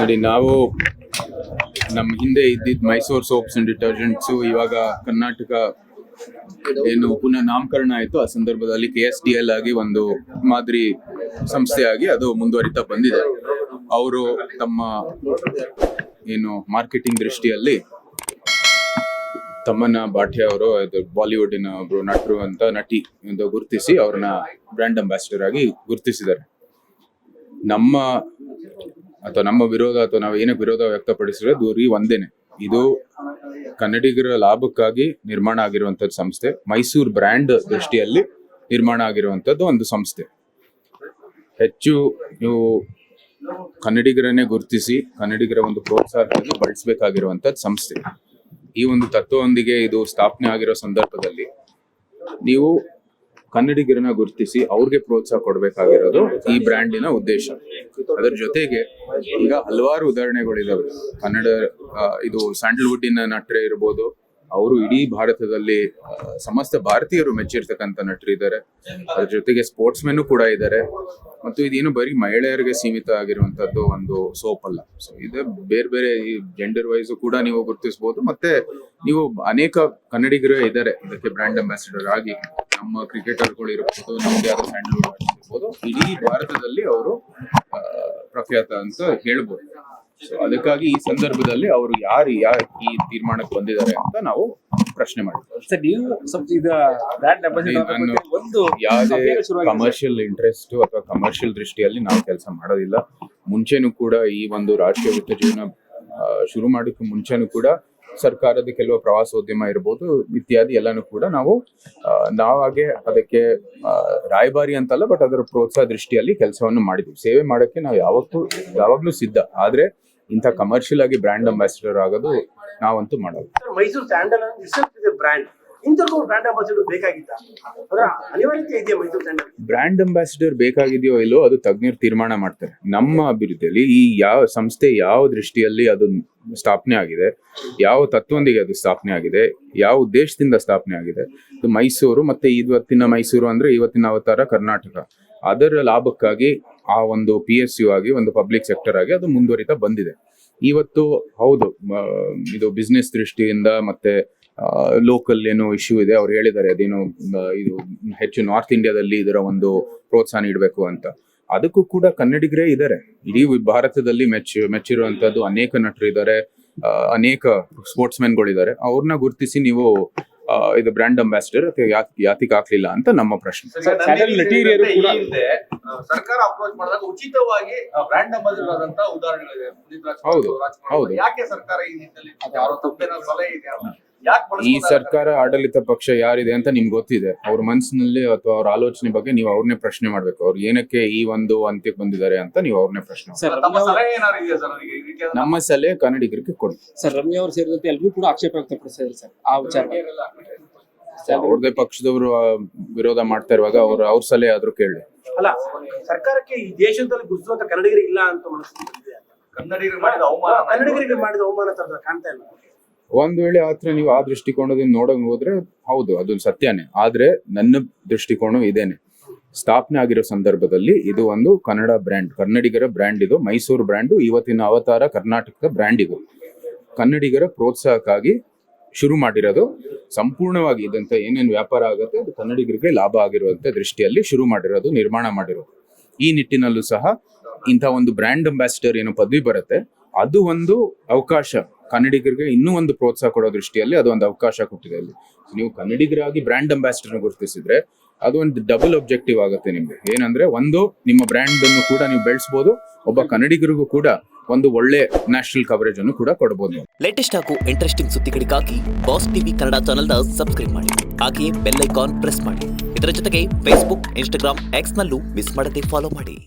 ನೋಡಿ, ನಾವು ನಮ್ಮ ಹಿಂದೆ ಇದ್ದಿದ್ದ ಮೈಸೂರು ಸೋಪ್ಸ್ ಅಂಡ್ ಡಿಟರ್ಜೆಂಟ್ಸು ಇವಾಗ ಕರ್ನಾಟಕ ಏನು ಪುನಃ ನಾಮಕರಣ ಆಯಿತು. ಆ ಸಂದರ್ಭದಲ್ಲಿ KSDL ಆಗಿ ಒಂದು ಮಾದರಿ ಸಂಸ್ಥೆಯಾಗಿ ಅದು ಮುಂದುವರಿತಾ ಬಂದಿದೆ. ಅವರು ತಮ್ಮ ಏನು ಮಾರ್ಕೆಟಿಂಗ್ ದೃಷ್ಟಿಯಲ್ಲಿ ತಮ್ಮನ್ನ ಭಾಟಿಯಾ ಅವರು ಬಾಲಿವುಡಿನ ಒಬ್ರು ನಟರು ಅಂತ ನಟಿ ಎಂದು ಗುರುತಿಸಿ ಅವ್ರನ್ನ ಬ್ರ್ಯಾಂಡ್ ಅಂಬಾಸಿಡರ್ ಆಗಿ ಗುರುತಿಸಿದ್ದಾರೆ. ನಮ್ಮ ವಿರೋಧ ಅಥವಾ ನಾವು ಏನಕ್ಕೆ ವಿರೋಧ ವ್ಯಕ್ತಪಡಿಸಿದ್ರೆ ದೂರಿ ಒಂದೇನೆ, ಇದು ಕನ್ನಡಿಗರ ಲಾಭಕ್ಕಾಗಿ ನಿರ್ಮಾಣ ಆಗಿರುವಂತದ್ದು ಸಂಸ್ಥೆ. ಮೈಸೂರು ಬ್ರ್ಯಾಂಡ್ ದೃಷ್ಟಿಯಲ್ಲಿ ನಿರ್ಮಾಣ ಆಗಿರುವಂತದ್ದು ಒಂದು ಸಂಸ್ಥೆ. ಹೆಚ್ಚು ನೀವು ಕನ್ನಡಿಗರನ್ನೇ ಗುರುತಿಸಿ ಕನ್ನಡಿಗರ ಒಂದು ಪ್ರೋತ್ಸಾಹವನ್ನು ಬಳಸಬೇಕಾಗಿರುವಂತದ್ದು ಸಂಸ್ಥೆ. ಈ ಒಂದು ತತ್ವದೊಂದಿಗೆ ಇದು ಸ್ಥಾಪನೆ ಆಗಿರೋ ಸಂದರ್ಭದಲ್ಲಿ ನೀವು ಕನ್ನಡಿಗರನ್ನ ಗುರುತಿಸಿ ಅವ್ರಿಗೆ ಪ್ರೋತ್ಸಾಹ ಕೊಡಬೇಕಾಗಿರೋದು ಈ ಬ್ರ್ಯಾಂಡಿನ ಉದ್ದೇಶ. ಅದರ ಜೊತೆಗೆ ಈಗ ಹಲವಾರು ಉದಾಹರಣೆಗಳಿದಾವೆ. ಕನ್ನಡ ಇದು ಸ್ಯಾಂಡಲ್ವುಡ್ಡಿನ ನಟರೇ ಇರ್ಬೋದು, ಅವರು ಇಡೀ ಭಾರತದಲ್ಲಿ ಸಮಸ್ತ ಭಾರತೀಯರು ಮೆಚ್ಚಿರ್ತಕ್ಕಂಥ ನಟರಿದ್ದಾರೆ. ಅದ್ರ ಜೊತೆಗೆ ಸ್ಪೋರ್ಟ್ಸ್ ಮೆನ್ ಕೂಡ ಇದ್ದಾರೆ. ಮತ್ತು ಇದೇನು ಬರೀ ಮಹಿಳೆಯರಿಗೆ ಸೀಮಿತ ಆಗಿರುವಂತದ್ದು ಒಂದು ಸೋಪ್ ಅಲ್ಲ. ಸೊ ಇದು ಬೇರೆ ಬೇರೆ ಈ ಜೆಂಡರ್ ವೈಸ್ ಕೂಡ ನೀವು ಗುರುತಿಸಬಹುದು. ಮತ್ತೆ ನೀವು ಅನೇಕ ಕನ್ನಡಿಗರೇ ಇದ್ದಾರೆ ಇದಕ್ಕೆ ಬ್ರ್ಯಾಂಡ್ ಅಂಬಾಸಿಡರ್ ಆಗಿ. ನಮ್ಮ ಕ್ರಿಕೆಟರ್ಗಳು ಇರ್ಬೋದು, ನಮ್ಗೆ ಯಾವ್ದು ಸ್ಯಾಂಡಲ್ವುಡ್ ಆರ್ಟಿಸ್ಟ್ ಇರ್ಬೋದು, ಇಡೀ ಭಾರತದಲ್ಲಿ ಅವರು ಪ್ರಖ್ಯಾತ ಅಂತ ಹೇಳ್ಬೋದು. ಸೊ ಅದಕ್ಕಾಗಿ ಈ ಸಂದರ್ಭದಲ್ಲಿ ಅವರು ಯಾರು ಈ ತೀರ್ಮಾನಕ್ಕೆ ಬಂದಿದ್ದಾರೆ ಅಂತ ನಾವು ಪ್ರಶ್ನೆ ಮಾಡ್ತೀವಿ. ಯಾವುದೇ ಕಮರ್ಷಿಯಲ್ ಇಂಟ್ರೆಸ್ಟ್ ಅಥವಾ ಕಮರ್ಷಿಯಲ್ ದೃಷ್ಟಿಯಲ್ಲಿ ನಾವು ಕೆಲಸ ಮಾಡೋದಿಲ್ಲ. ಮುಂಚೆನೂ ಕೂಡ ಈ ಒಂದು ರಾಜಕೀಯ ವೃತ್ತ ಜೀವನ ಶುರು ಮಾಡೋಕ್ಕೆ ಮುಂಚೆನೂ ಕೂಡ ಸರ್ಕಾರದ ಕೆಲವು ಪ್ರವಾಸೋದ್ಯಮ ಇರ್ಬೋದು ಇತ್ಯಾದಿ ಎಲ್ಲಾನು ಕೂಡ ನಾವಾಗೆ ಅದಕ್ಕೆ ರಾಯಭಾರಿ ಅಂತಲ್ಲ, ಬಟ್ ಅದರ ಪ್ರೋತ್ಸಾಹ ದೃಷ್ಟಿಯಲ್ಲಿ ಕೆಲಸವನ್ನು ಮಾಡಿದ್ವಿ. ಸೇವೆ ಮಾಡೋಕ್ಕೆ ನಾವು ಯಾವಾಗ್ಲೂ ಸಿದ್ಧ. ಆದ್ರೆ ಇಂಥ ಕಮರ್ಷಿಯಲ್ ಆಗಿ ಬ್ರ್ಯಾಂಡ್ ಅಂಬಾಸಿಡರ್ ಆಗೋದು ನಾವಂತೂ ಮಾಡೋದು. Mysore sandal brand brand ambassador ಬೇಕಾಗಿತ್ತಾ? ಅದರ ಅನಿವಾರ್ಯತೆ ಇದೆಯಾ? ಮೈಸೂರು ಸ್ಯಾಂಡಲ್ ಬ್ರ್ಯಾಂಡ್ ಅಂಬಾಸಿಡರ್ ಬೇಕಾಗಿದೆಯೋ ಇಲ್ಲೋ ಅದು ತಜ್ಞರು ತೀರ್ಮಾನ ಮಾಡ್ತಾರೆ. ನಮ್ಮ ಅಭಿವೃದ್ಧಿಯಲ್ಲಿ ಈ ಯಾವ ಸಂಸ್ಥೆ ಯಾವ ದೃಷ್ಟಿಯಲ್ಲಿ ಅದು ಸ್ಥಾಪನೆ ಆಗಿದೆ, ಯಾವ ತತ್ವದೊಂದಿಗೆ ಅದು ಸ್ಥಾಪನೆ ಆಗಿದೆ, ಯಾವ ಉದ್ದೇಶದಿಂದ ಸ್ಥಾಪನೆ ಆಗಿದೆ, ಇದು ಮೈಸೂರು ಮತ್ತೆ ಇವತ್ತಿನ ಮೈಸೂರು ಅಂದ್ರೆ ಇವತ್ತಿನ ಅವತಾರ ಕರ್ನಾಟಕ, ಅದರ ಲಾಭಕ್ಕಾಗಿ ಆ ಒಂದು PSU ಆಗಿ ಒಂದು ಪಬ್ಲಿಕ್ ಸೆಕ್ಟರ್ ಆಗಿ ಅದು ಮುಂದುವರಿತಾ ಬಂದಿದೆ. ಇವತ್ತು ಹೌದು, ಇದು ಬಿಸ್ನೆಸ್ ದೃಷ್ಟಿಯಿಂದ ಮತ್ತೆ ಲೋಕಲ್ ಏನೋ ಇಶ್ಯೂ ಇದೆ. ಅವ್ರು ಹೇಳಿದ್ದಾರೆ ಅದೇನು ಇದು ಹೆಚ್ಚು ನಾರ್ತ್ ಇಂಡಿಯಾದಲ್ಲಿ ಇದರ ಒಂದು ಪ್ರೋತ್ಸಾಹ ನೀಡಬೇಕು ಅಂತ. ಅದಕ್ಕೂ ಕೂಡ ಕನ್ನಡಿಗರೇ ಇದ್ದಾರೆ. ಇಡೀ ಭಾರತದಲ್ಲಿ ಮೆಚ್ಚಿರುವಂತದ್ದು ಅನೇಕ ನಟರು ಇದ್ದಾರೆ, ಅನೇಕ ಸ್ಪೋರ್ಟ್ಸ್ ಮೆನ್ಗಳಿದ್ದಾರೆ. ಅವ್ರನ್ನ ಗುರುತಿಸಿ ನೀವು ಇದು ಬ್ರ್ಯಾಂಡ್ ಅಂಬಾಸಿಡರ್ ಯಾತಿಗೆ ಹಾಕ್ಲಿಲ್ಲ ಅಂತ ನಮ್ಮ ಪ್ರಶ್ನೆ. ಸರ್ಕಾರ ಅಪ್ರೋಚ್ ಮಾಡಿದಾಗ ಉಚಿತವಾಗಿ ಬ್ರ್ಯಾಂಡ್ ಅಂಬಾಸಿಡರ್ ಆದಂತ ಉದಾಹರಣೆಗಳಿದೆ. ಹೌದು. ಯಾಕೆ ಸರ್ಕಾರ ಈ ನಿಟ್ಟಿನಲ್ಲಿ ಸಲಹೆ ಇದೆ? ಈ ಸರ್ಕಾರ ಆಡಳಿತ ಪಕ್ಷ ಯಾರಿದೆ ಅಂತ ನಿಮ್ಗೆ ಗೊತ್ತಿದೆ. ಅವ್ರ ಮನಸ್ಸಿನಲ್ಲಿ ಅಥವಾ ಅವ್ರ ಆಲೋಚನೆ ಬಗ್ಗೆ ನೀವು ಅವ್ರನ್ನೇ ಪ್ರಶ್ನೆ ಮಾಡ್ಬೇಕು. ಅವ್ರು ಏನಕ್ಕೆ ಈ ಒಂದು ಅಂತ್ಯಕ್ಕೆ ಬಂದಿದ್ದಾರೆ ಅಂತ ನೀವು ಅವ್ರನ್ನೇ ಪ್ರಶ್ನೆ. ನಮ್ಮ ಸಲಹೆ ಕನ್ನಡಿಗರಿಗೆ ಕೊಡಿ ಸರ್. ರಮ್ಯಾ ಅವರು ಸೇರಿದಂತೆ ಎಲ್ಲರೂ ಕೂಡ ಆಕ್ಷೇಪ ವ್ಯಕ್ತಪಡಿಸಿದ್ದಾರೆ ಸರ್ ಆ ವಿಚಾರ. ಅವ್ರದೇ ಪಕ್ಷದವರು ವಿರೋಧ ಮಾಡ್ತಾ ಇರುವಾಗ ಅವ್ರ ಸಲಹೆ ಆದ್ರೂ ಕೇಳಿ. ಅಲ್ಲ, ಸರ್ಕಾರಕ್ಕೆ ಈ ದೇಶದಲ್ಲಿ ಗುರುತಿಸುವಂತ ಕನ್ನಡಿಗರು ಇಲ್ಲ ಅಂತ ಮನಸ್ಸಿದೆ. ಕನ್ನಡಿಗರಿಗೆ ಮಾಡಿದ ಅವಮಾನ ತರ ಕಾಣ್ತಾ ಇಲ್ಲ. ಒಂದ್ ವೇಳೆ ಆತರ ನೀವು ಆ ದೃಷ್ಟಿಕೋನದಿಂದ ನೋಡಕ್ ಹೋದ್ರೆ ಹೌದು, ಅದು ಸತ್ಯನೇ. ಆದ್ರೆ ನನ್ನ ದೃಷ್ಟಿಕೋನ ಇದೇನೆ, ಸ್ಥಾಪನೆ ಆಗಿರೋ ಸಂದರ್ಭದಲ್ಲಿ ಇದು ಒಂದು ಕನ್ನಡ ಬ್ರ್ಯಾಂಡ್, ಕನ್ನಡಿಗರ ಬ್ರ್ಯಾಂಡ್. ಇದು ಮೈಸೂರು ಬ್ರ್ಯಾಂಡು, ಇವತ್ತಿನ ಅವತಾರ ಕರ್ನಾಟಕದ ಬ್ರ್ಯಾಂಡ್. ಇದು ಕನ್ನಡಿಗರ ಪ್ರೋತ್ಸಾಹಕ್ಕಾಗಿ ಶುರು ಮಾಡಿರೋದು. ಸಂಪೂರ್ಣವಾಗಿ ಇದಂತ ಏನೇನು ವ್ಯಾಪಾರ ಆಗುತ್ತೆ ಅದು ಕನ್ನಡಿಗರಿಗೆ ಲಾಭ ಆಗಿರುವಂತ ದೃಷ್ಟಿಯಲ್ಲಿ ಶುರು ಮಾಡಿರೋದು, ನಿರ್ಮಾಣ ಮಾಡಿರೋದು. ಈ ನಿಟ್ಟಿನಲ್ಲೂ ಸಹ ಇಂಥ ಒಂದು ಬ್ರ್ಯಾಂಡ್ ಅಂಬಾಸಿಡರ್ ಏನು ಪದವಿ ಬರುತ್ತೆ, ಅದು ಒಂದು ಅವಕಾಶ ಕನ್ನಡಿಗರಿಗೆ ಇನ್ನೂ ಒಂದು ಪ್ರೋತ್ಸಾಹ ಕೊಡೋ ದೃಷ್ಟಿಯಲ್ಲಿ ಅದು ಒಂದು ಅವಕಾಶ ಕೊಟ್ಟಿದೆ. ಅಲ್ಲಿ ನೀವು ಕನ್ನಡಿಗರಾಗಿ ಬ್ರ್ಯಾಂಡ್ ಅಂಬಾಸಿಡರ್ ಗುರುತಿಸಿದ್ರೆ ಅದು ಒಂದು ಡಬಲ್ ಆಬ್ಜೆಕ್ಟಿವ್ ಆಗುತ್ತೆ ನಿಮ್ಗೆ. ಏನಂದ್ರೆ, ಒಂದು ನಿಮ್ಮ ಬ್ರ್ಯಾಂಡ್ ಅನ್ನು ಕೂಡ ನೀವು ಬೆಳೆಸಬಹುದು, ಒಬ್ಬ ಕನ್ನಡಿಗರಿಗೂ ಕೂಡ ಒಂದು ಒಳ್ಳೆ ನ್ಯಾಷನಲ್ ಕವರೇಜ್ ಅನ್ನು ಕೂಡ ಕೊಡಬಹುದು. ಲೇಟೆಸ್ಟ್ ಹಾಗೂ ಇಂಟ್ರೆಸ್ಟಿಂಗ್ ಸುದ್ದಿಗಳಿಗಾಗಿ ಬಾಸ್ ಟಿವಿ ಕನ್ನಡ ಚಾನೆಲ್ನ ಸಬ್ಸ್ಕ್ರೈಬ್ ಮಾಡಿ. ಹಾಗೆಯೇ ಬೆಲ್ ಐಕಾನ್ ಪ್ರೆಸ್ ಮಾಡಿ. ಇದರ ಜೊತೆಗೆ Facebook, Instagram, X ನಲ್ಲೂ ಮಿಸ್ ಮಾಡದೆ ಫಾಲೋ ಮಾಡಿ.